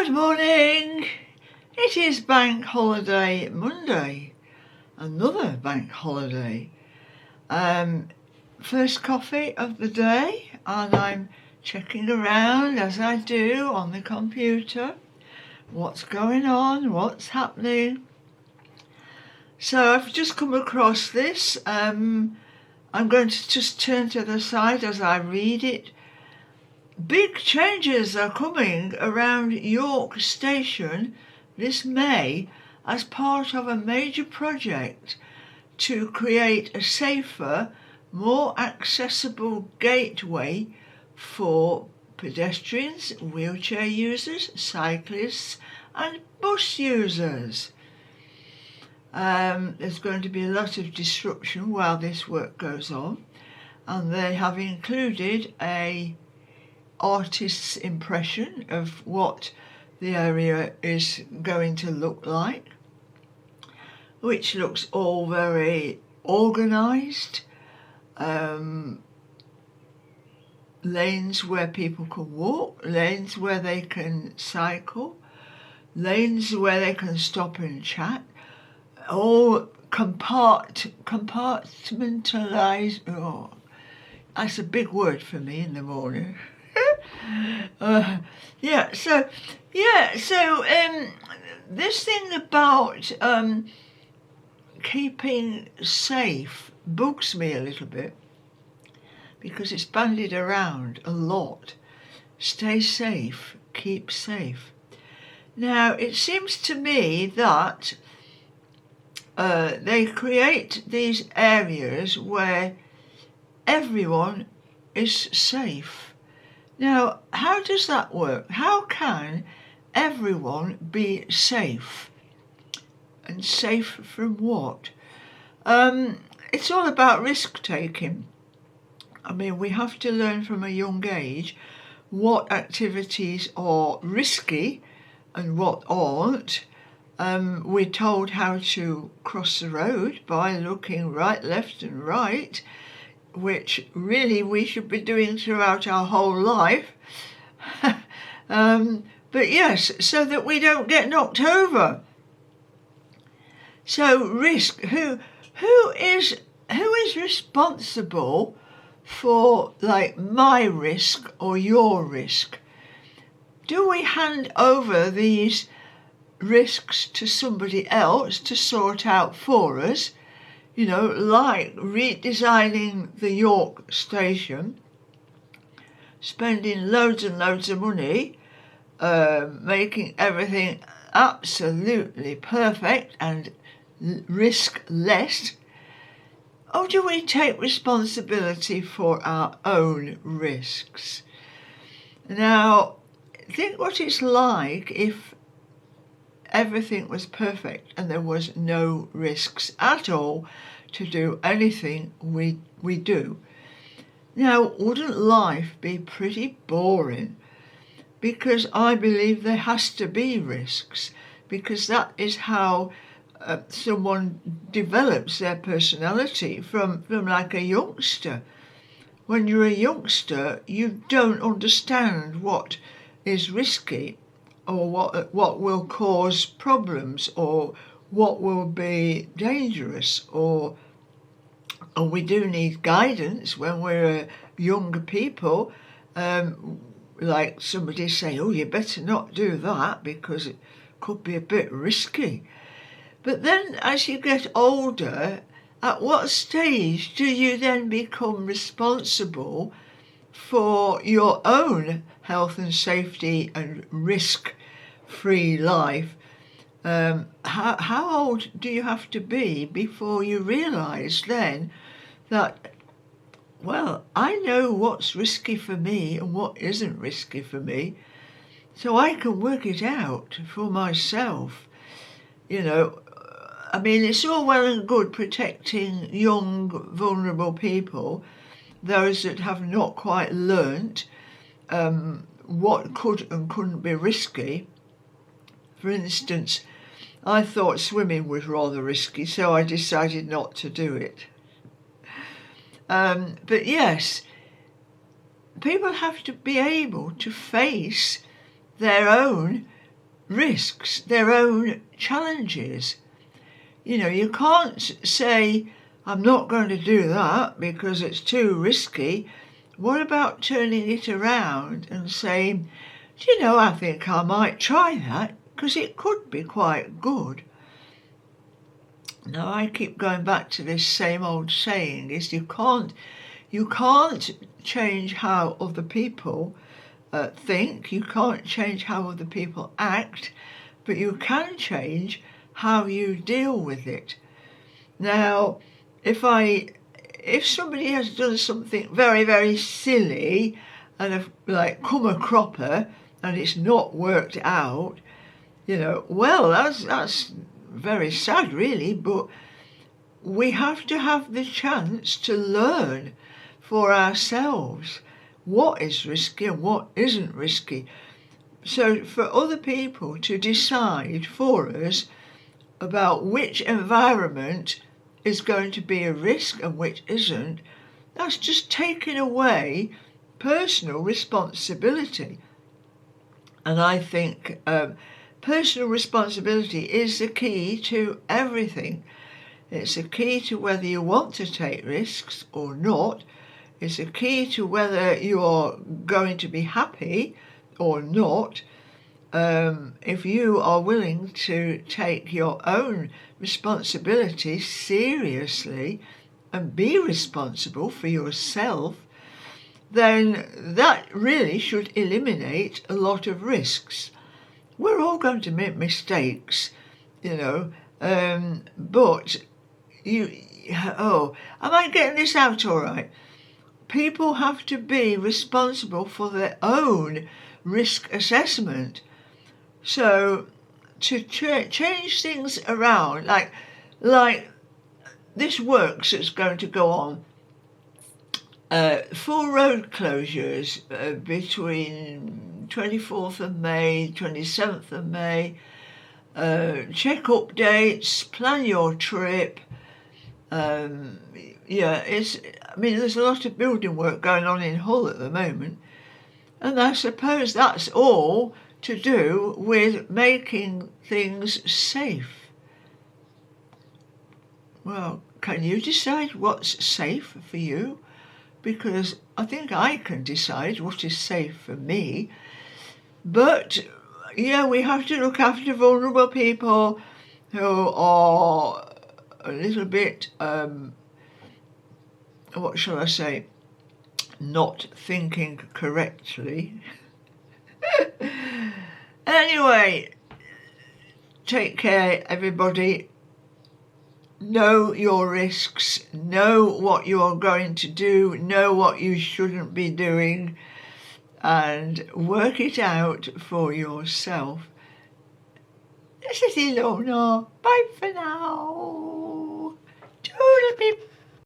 Good morning. It is Bank Holiday Monday, another bank holiday. First coffee of the day, and I'm checking around as I do on the computer. What's going on? What's happening? So I've just come across this. I'm going to just turn to the side as I read it. Big changes are coming around York Station this May as part of a major project to create a safer, more accessible gateway for pedestrians, wheelchair users, cyclists and bus users. There's going to be a lot of disruption while this work goes on, and they have included a artist's impression of what the area is going to look like, which looks all very organised. Lanes where people can walk, lanes where they can cycle, lanes where they can stop and chat, all compartmentalised. Oh, that's a big word for me in the morning. This thing about keeping safe bugs me a little bit, because it's bandied around a lot. Stay safe, keep safe. Now, it seems to me that they create these areas where everyone is safe. Now, how does that work? How can everyone be safe? And safe from what? It's all about risk taking. I mean, we have to learn from a young age what activities are risky and what aren't. We're told how to cross the road by looking right, left and right, which really we should be doing throughout our whole life. But yes, so that we don't get knocked over. So risk, who is responsible for, like, my risk or your risk? Do we hand over these risks to somebody else to sort out for us? You know, like redesigning the York Station, spending loads and loads of money, making everything absolutely perfect and risk less. Or do we take responsibility for our own risks? Now, think what it's like if everything was perfect and there was no risks at all to do anything we do. Now, wouldn't life be pretty boring? Because I believe there has to be risks, because that is how someone develops their personality from like a youngster. When you're a youngster, you don't understand what is risky, or what will cause problems, or what will be dangerous, or we do need guidance when we're younger people. Like somebody say, oh, you better not do that because it could be a bit risky. But then as you get older, at what stage do you then become responsible for your own health and safety and risk-free life? How old do you have to be before you realise then that, well, I know what's risky for me and what isn't risky for me, so I can work it out for myself? You know, I mean, it's all well and good protecting young, vulnerable people, those that have not quite learnt what could and couldn't be risky. For instance, I thought swimming was rather risky, so I decided not to do it. But yes, people have to be able to face their own risks their own challenges. You know, you can't say, I'm not going to do that because it's too risky. What about turning it around and saying, do you know, I think I might try that because it could be quite good. Now, I keep going back to this same old saying, is you can't change how other people think, you can't change how other people act, but you can change how you deal with it. Now, if somebody has done something very, very silly and have like come a cropper and it's not worked out, you know, well, that's very sad really, but we have to have the chance to learn for ourselves what is risky and what isn't risky. So for other people to decide for us about which environment is going to be a risk and which isn't, that's just taking away personal responsibility. And I think personal responsibility is the key to everything. It's the key to whether you want to take risks or not. It's the key to whether you're going to be happy or not. If you are willing to take your own responsibility seriously and be responsible for yourself, then that really should eliminate a lot of risks. We're all going to make mistakes, you know, but am I getting this out all right? People have to be responsible for their own risk assessment. So to change things around, like this works that's going to go on, full road closures between 24th of May, 27th of May, check updates, plan your trip. There's a lot of building work going on in Hull at the moment, and I suppose that's all to do with making things safe. Well, can you decide what's safe for you? Because I think I can decide what is safe for me. But, yeah, we have to look after vulnerable people who are a little bit, what shall I say, not thinking correctly. Anyway, take care, everybody. Know your risks, know what you are going to do, know what you shouldn't be doing, and work it out for yourself. This is Ilona. Bye for now. Toodle-pip.